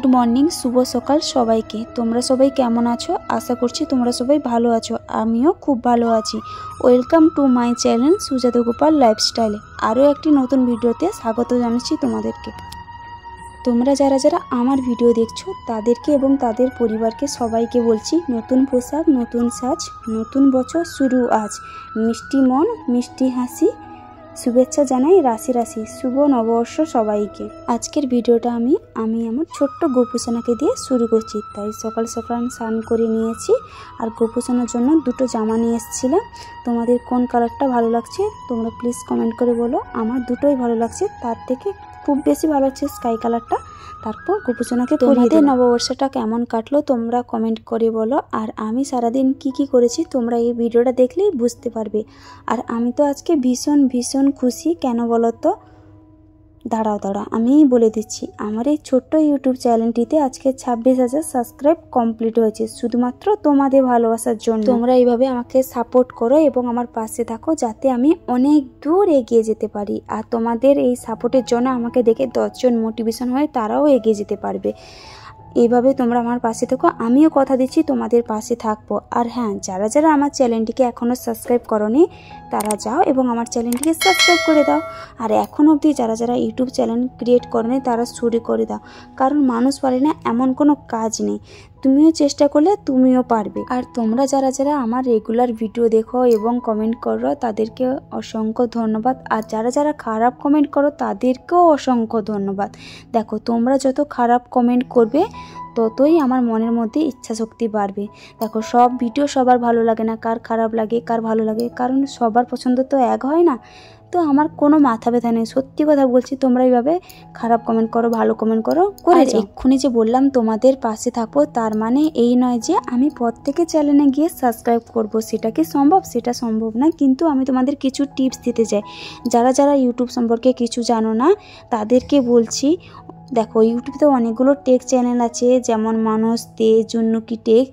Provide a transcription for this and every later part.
Good morning शुभ सकाल सबाइके। तोमरा सबाई केमन आछो? आशा करछि तोमरा सबाई भालो आछो। आमिও खूब भालो आछि। Welcome to my channel Sujata Gopal लाइफस्टाइले आरो एकटी नतुन भिडियोते स्वागत जानाচ্ছি তোমাদেরকে। তোমরা যারা যারা আমার ভিডিও দেখছো তাদেরকে এবং তাদের পরিবারকে সবাইকে বলছি নতুন পোশাক, নতুন সাজ, নতুন বছর শুরু আজ। মিষ্টি মন, মিষ্টি হাসি, শুভেচ্ছা জানাই রাশি রাশি। শুভ নববর্ষ সবাইকে। আজকের ভিডিওটা আমি আমার ছোট্ট গোপুসোনাকে দিয়ে শুরু করছি। তাই সকাল সকাল স্নান করে নিয়েছি আর গোপুসোনার জন্য দুটো জামা নিয়ে এসেছিলাম। তোমাদের কোন কালারটা ভালো লাগছে তোমরা প্লিজ কমেন্ট করে বলো। আমার দুটোই ভালো লাগছে, তার থেকে খুব বেশি ভালো লাগছে স্কাই কালারটা। তারপর গোপুসোনাকে তোমাদের নববর্ষটা কেমন কাটলো তোমরা কমেন্ট করে বলো। আর আমি সারাদিন কি করেছি তোমরা এই ভিডিওটা দেখলেই বুঝতে পারবে। আর আমি তো আজকে ভীষণ ভীষণ খুশি। কেন বলো তো? দাঁড়াও আমি বলে দিচ্ছি। আমার এই ছোট্ট ইউটিউব চ্যানেলটিতে আজকে 26,000 সাবস্ক্রাইব কমপ্লিট হয়েছে শুধুমাত্র তোমাদের ভালোবাসার জন্য। তোমরা এইভাবে আমাকে সাপোর্ট করো এবং আমার পাশে থাকো যাতে আমি অনেক দূর এগিয়ে যেতে পারি। আর তোমাদের এই সাপোর্টের জন্য আমাকে দেখে 10 জন মোটিভেশন হয়ে তারাও এগিয়ে যেতে পারবে। এইভাবে তোমরা আমার পাশে থাকো, আমিও কথা দিচ্ছি তোমাদের পাশে থাকবো। আর হ্যাঁ, যারা যারা আমার চ্যানেলটিকে এখনও সাবস্ক্রাইব করোনি তারা যাও এবং আমার চ্যানেলটিকে সাবস্ক্রাইব করে দাও। আর এখন অবধি যারা যারা ইউটিউব চ্যানেল ক্রিয়েট করোনি তারা শুরু করে দাও, কারণ মানুষ পারে না এমন কোনো কাজ নেই। তুমিও চেষ্টা করলে তুমিও পারবে। আর তোমরা যারা যারা আমার রেগুলার ভিডিও দেখো এবং কমেন্ট করো তাদেরকে অসংখ্য ধন্যবাদ। আর যারা যারা খারাপ কমেন্ট করো তাদেরকেও অসংখ্য ধন্যবাদ। দেখো, তোমরা যত খারাপ কমেন্ট করবে ততই আমার মনের মধ্যে ইচ্ছা শক্তি বাড়বে। দেখো, সব ভিডিও সবার ভালো লাগে না, কার খারাপ লাগে কার ভালো লাগে, কারণ সবার পছন্দ তো এক হয় না। তো আমার কোনো মাথা ব্যথা নেই, সত্যি কথা বলছি। তোমরা এইভাবে খারাপ কমেন্ট করো, ভালো কমেন্ট করো করে যাও। এক্ষুনি যে বললাম তোমাদের পাশে থাকবো, তার মানে এই নয় যে আমি প্রত্যেকের চ্যানেলে গিয়ে সাবস্ক্রাইব করব। সেটা কি সম্ভব? সেটা সম্ভব না। কিন্তু আমি তোমাদের কিছু টিপস দিতে চাই। যারা যারা ইউটিউব সম্পর্কে কিছু জানো না তাদেরকে বলছি। দেখো, ইউটিউবে অনেকগুলো টেক চ্যানেল আছে, যেমন মানস তেজ, জুন্নুকি টেক।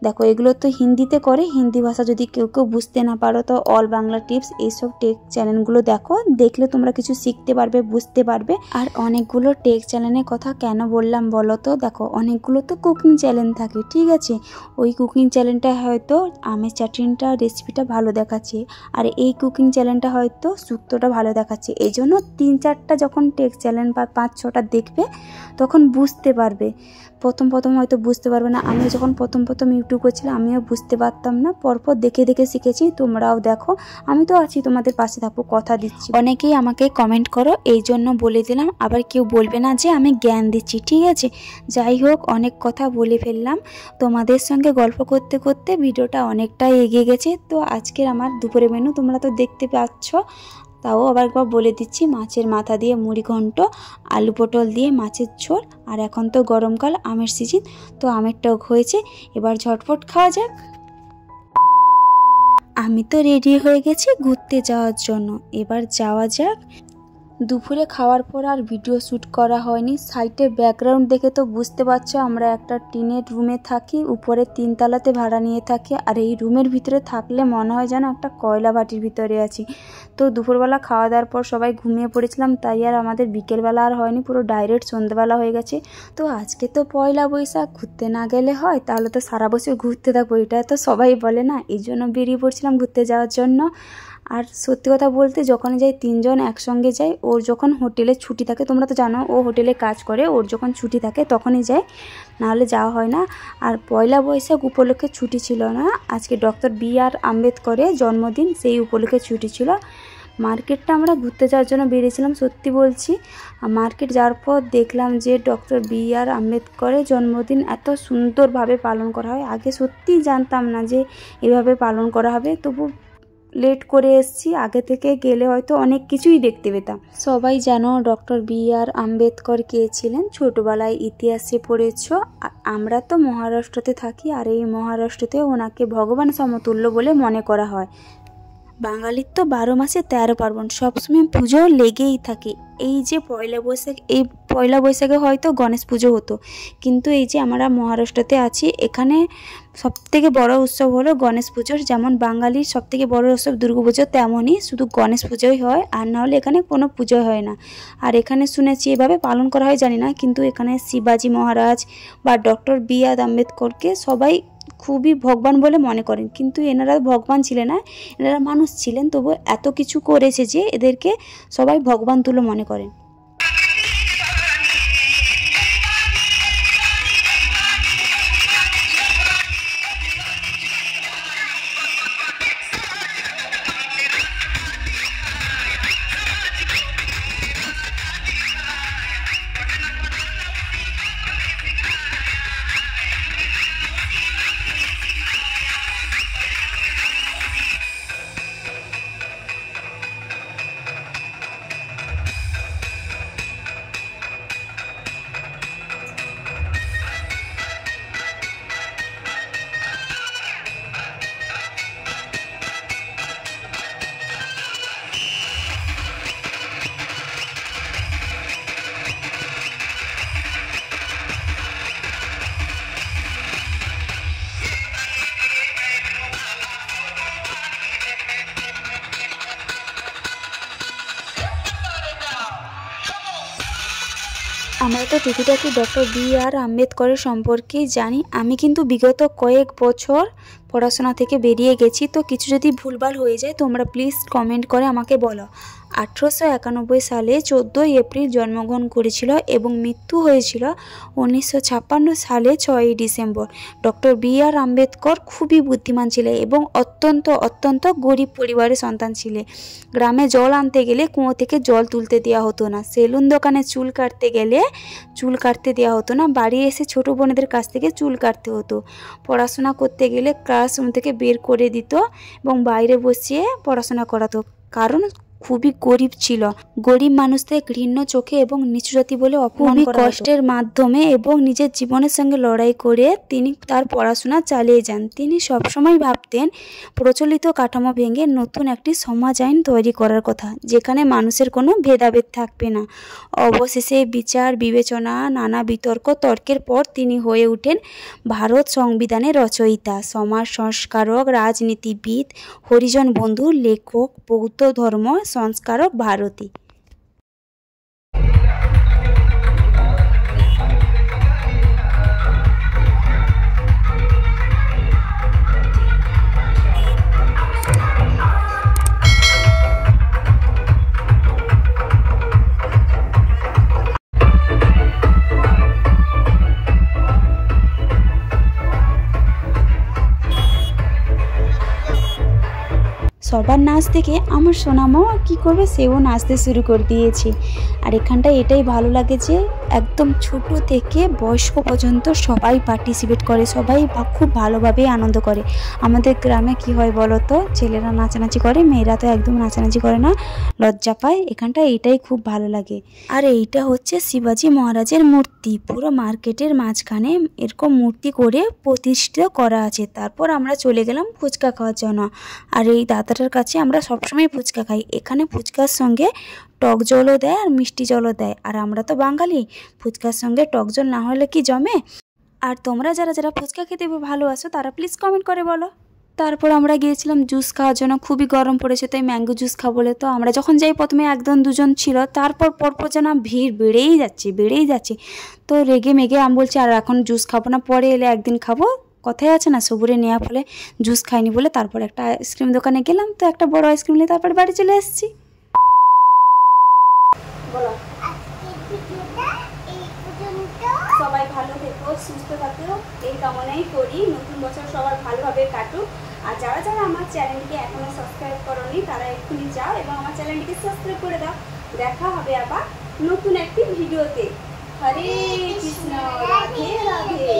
দেখো, এগুলো তো হিন্দিতে করে। হিন্দি ভাষা যদি কেউ বুঝতে না পারো তো অল বাংলা টিপস এইসব টেক চ্যানেলগুলো দেখো, দেখলে তোমরা কিছু শিখতে পারবে, বুঝতে পারবে। আর অনেকগুলো টেক চ্যানেলের কথা কেন বললাম বলো তো? দেখো, অনেকগুলো তো কুকিং চ্যানেল থাকে, ঠিক আছে। ওই কুকিং চ্যানেলটা হয়তো আমের চাটনিটা রেসিপিটা ভালো দেখাচ্ছে, আর এই কুকিং চ্যানেলটা হয়তো শুক্তোটা ভালো দেখাচ্ছে। এই জন্য 3-4টা যখন টেক চ্যানেল বা 5-6টা দেখবে তখন বুঝতে পারবে। প্রথম হয়তো বুঝতে পারবে না। আমি যখন প্রথম ইউটিউব করছিলাম আমিও বুঝতে পারতাম না, পরপর দেখে শিখেছি। তোমরাও দেখো, আমি তো আছি তোমাদের পাশে থাকবো, কথা দিচ্ছি। অনেকেই আমাকে কমেন্ট করো, এই জন্য বলে দিলাম। আবার কেউ বলবে না যে আমি জ্ঞান দিচ্ছি, ঠিক আছে। যাই হোক, অনেক কথা বলে ফেললাম। তোমাদের সঙ্গে গল্প করতে করতে ভিডিওটা অনেকটাই এগিয়ে গেছে। তো আজকের আমার দুপুরে মেনু তোমরা তো দেখতে পাচ্ছ, তাও আবার একবার বলে দিচ্ছি। মাছের মাথা দিয়ে মুড়ি ঘন্ট, আলু পটল দিয়ে মাছের ঝোল। আর এখন তো গরমকাল, আমের সিজন, তো আমের টক হয়েছে। এবার ঝটপট খাওয়া যাক। আমি তো রেডি হয়ে গেছি ঘুরতে যাওয়ার জন্য, এবার যাওয়া যাক। দুপুরে খাওয়ার পর আর ভিডিও শ্যুট করা হয়নি। সাইটের ব্যাকগ্রাউন্ড দেখে তো বুঝতে পারছো আমরা একটা টিনের রুমে থাকি, উপরে 3 তলাতে ভাড়া নিয়ে থাকি। আর এই রুমের ভিতরে থাকলে মনে হয় যেন একটা কয়লা বাটির ভিতরে আছি। তো দুপুরবেলা খাওয়া দাওয়ার পর সবাই ঘুমিয়ে পড়েছিলাম, তাই আর আমাদের বিকেলবেলা আর হয়নি, পুরো ডাইরেক্ট সন্ধ্যেবেলা হয়ে গেছে। তো আজকে তো পয়লা বৈশাখ, ঘুরতে না গেলে হয়? তাহলে তো সারা বছর ঘুরতে থাকবো, এটা তো সবাই বলে না। এই জন্য বেরিয়ে পড়ছিলাম ঘুরতে যাওয়ার জন্য। আর সত্যি কথা বলতে যখন যাই 3 জন একসঙ্গে যাই। ওর যখন হোটেলে ছুটি থাকে, তোমরা তো জানো ও হোটেলে কাজ করে, ওর যখন ছুটি থাকে তখনই যাই, নাহলে যাওয়া হয় না। আর পয়লা বৈশাখ উপলক্ষে ছুটি ছিল না, আজকে ডক্টর বি.আর. আম্বেদকরের জন্মদিন, সেই উপলক্ষে ছুটি ছিল। মার্কেটটা আমরা ঘুরতে যাওয়ার জন্য বেরিয়েছিলাম, সত্যি বলছি। মার্কেট যাওয়ার পর দেখলাম যে ডক্টর বি.আর. আম্বেদকরের জন্মদিন এত সুন্দরভাবে পালন করা হয়। আগে সত্যিই জানতাম না যে এভাবে পালন করা হবে, তবু লেট করে এসেছি। আগে থেকে গেলে হয়তো অনেক কিছুই দেখতে পেতাম। সবাই জানো ডক্টর বি.আর. আম্বেদকর কে ছিলেন, ছোটবেলায় ইতিহাসে পড়েছ। আমরা তো মহারাষ্ট্রতে থাকি, আর এই মহারাষ্ট্রতে ওনাকে ভগবান সমতুল্য বলে মনে করা হয়। বাঙালির তো 12 মাসে 13 পার্বণ, সবসময় পুজো লেগেই থাকে। এই যে পয়লা বৈশাখ, এই পয়লা বৈশাখে হয়তো গণেশ পুজো হতো, কিন্তু এই যে আমরা মহারাষ্ট্রতে আছি, এখানে সবথেকে বড় উৎসব হলো গণেশ পুজোর। যেমন বাঙালির সবথেকে বড় উৎসব দুর্গাপুজো, তেমনই শুধু গণেশ পুজোই হয়, আর না হলে এখানে কোনো পুজো হয় না। আর এখানে শুনেছি এভাবে পালন করা হয় জানি না, কিন্তু এখানে শিবাজি মহারাজ বা ডক্টর বি.আর. আম্বেদকরকে সবাই খুবই ভগবান বলে মনে করেন, কিন্তু এনারা ভগবান ছিলেন না, এনারা মানুষ ছিলেন, তবু এত কিছু করেছে যে এদেরকে সবাই ভগবান তুলে মনে করেন। আমরা তো টুকিটাকি ডক্টর বি.আর. আম্বেদকরের সম্পর্কেই জানি। আমি কিন্তু বিগত কয়েক বছর পড়াশোনা থেকে বেরিয়ে গেছি, তো কিছু যদি ভুলভাল হয়ে যায় তোমরা প্লিজ কমেন্ট করে আমাকে বলো। 1891 সালে 14 এপ্রিল জন্মগ্রহণ করেছিল এবং মৃত্যু হয়েছিল 1956 সালে 6 ডিসেম্বর। Doctor B.R.. আম্বেদকর খুবই বুদ্ধিমান ছিলেন এবং অত্যন্ত গরিব পরিবারের সন্তান ছিলেন। গ্রামে জল আনতে গেলে কুয়ো থেকে জল তুলতে দেওয়া হতো না, সেলুন দোকানে চুল কাটতে গেলে চুল কাটতে দেওয়া হতো না, বাড়ি এসে ছোটো বোনেদের কাছ থেকে চুল কাটতে হতো। পড়াশোনা করতে গেলে ক্লাসরুম থেকে বের করে দিত এবং বাইরে বসিয়ে পড়াশোনা করাতো, কারণ খুবই গরিব ছিল। গরিব মানুষদের ঘৃণ্য চোখে এবং নিচু জাতি বলে অপমান করা হতো। কষ্টের মাধ্যমে এবং নিজের জীবনের সঙ্গে লড়াই করে তিনি তার পড়াশোনা চালিয়ে যান। তিনি সবসময় ভাবতেন প্রচলিত কাঠামো ভেঙে নতুন একটি সমাজ আইন তৈরি করার কথা, যেখানে মানুষের কোনো ভেদাভেদ থাকবে না। অবশেষে বিচার বিবেচনা নানা তর্কের পর তিনি হয়ে ওঠেন ভারত সংবিধানের রচয়িতা, সমাজ সংস্কারক, রাজনীতিবিদ, হরিজন বন্ধু, লেখক, বৌদ্ধ ধর্ম সংস্কারক, ভারতী। সবার নাচ দেখে আমার সোনামাও কি করবে, সেও নাচতে শুরু করে দিয়েছে। আর এখানটায় এটাই ভালো লাগে যে একদম ছোট থেকে বয়স্ক পর্যন্ত সবাই পার্টিসিপেট করে, সবাই খুব ভালোভাবে আনন্দ করে। আমাদের গ্রামে কি হয় বলো তো, ছেলেরা নাচানাচি করে, মেয়েরা তো একদম নাচানাচি করে না, লজ্জা পায়। এখানটায় এটাই খুব ভালো লাগে। আর এইটা হচ্ছে শিবাজি মহারাজের মূর্তি, পুরো মার্কেটের মাঝখানে এরকম মূর্তি করে প্রতিষ্ঠিত করা আছে। তারপর আমরা চলে গেলাম ফুচকা খাওয়ার জন্য। আর এই দাদাটার কাছে আমরা সবসময় ফুচকা খাই। এখানে ফুচকার সঙ্গে টক জলও দেয় আর মিষ্টি জলও দেয়, আর আমরা তো বাঙালি, ফুচকার সঙ্গে টক জল না হলে কি জমে। আর তোমরা যারা যারা ফুচকা খেতে ভালোবাসো তারা প্লিজ কমেন্ট করে বলো। তারপর আমরা গিয়েছিলাম জুস খাওয়ার জন্য, খুবই গরম পড়েছে তাই ম্যাঙ্গো জুস খাবো বলে। তো আমরা যখন যাই প্রথমে একজন দুজন ছিল, তারপর পরপর যেন ভিড় বেড়েই যাচ্ছে। তো রেগে মেগে আমি বলছি আর এখন জুস খাবো না, পরে এলে একদিন খাবো, কথাই আছে না, সবুরে নেওয়া ফলে জুস খাইনি বলে। তারপর একটা আইসক্রিম দোকানে গেলাম, তো একটা বড় আইসক্রিম নিয়ে তারপর বাড়ি চলে এসেছি। সবাই ভালো থেকো, সুস্থ থাকো, এই কামনাই করি। নতুন বছর সবার ভালোভাবে কাটুক। আর যারা যারা আমার চ্যানেলটিকে এখনো সাবস্ক্রাইব করোনি তারা এক্ষুনি যাও এবং আমার চ্যানেলটিকে সাবস্ক্রাইব করে দাও। দেখা হবে আবার নতুন একটি ভিডিওতে। হরে কৃষ্ণ, রাধে রাধে।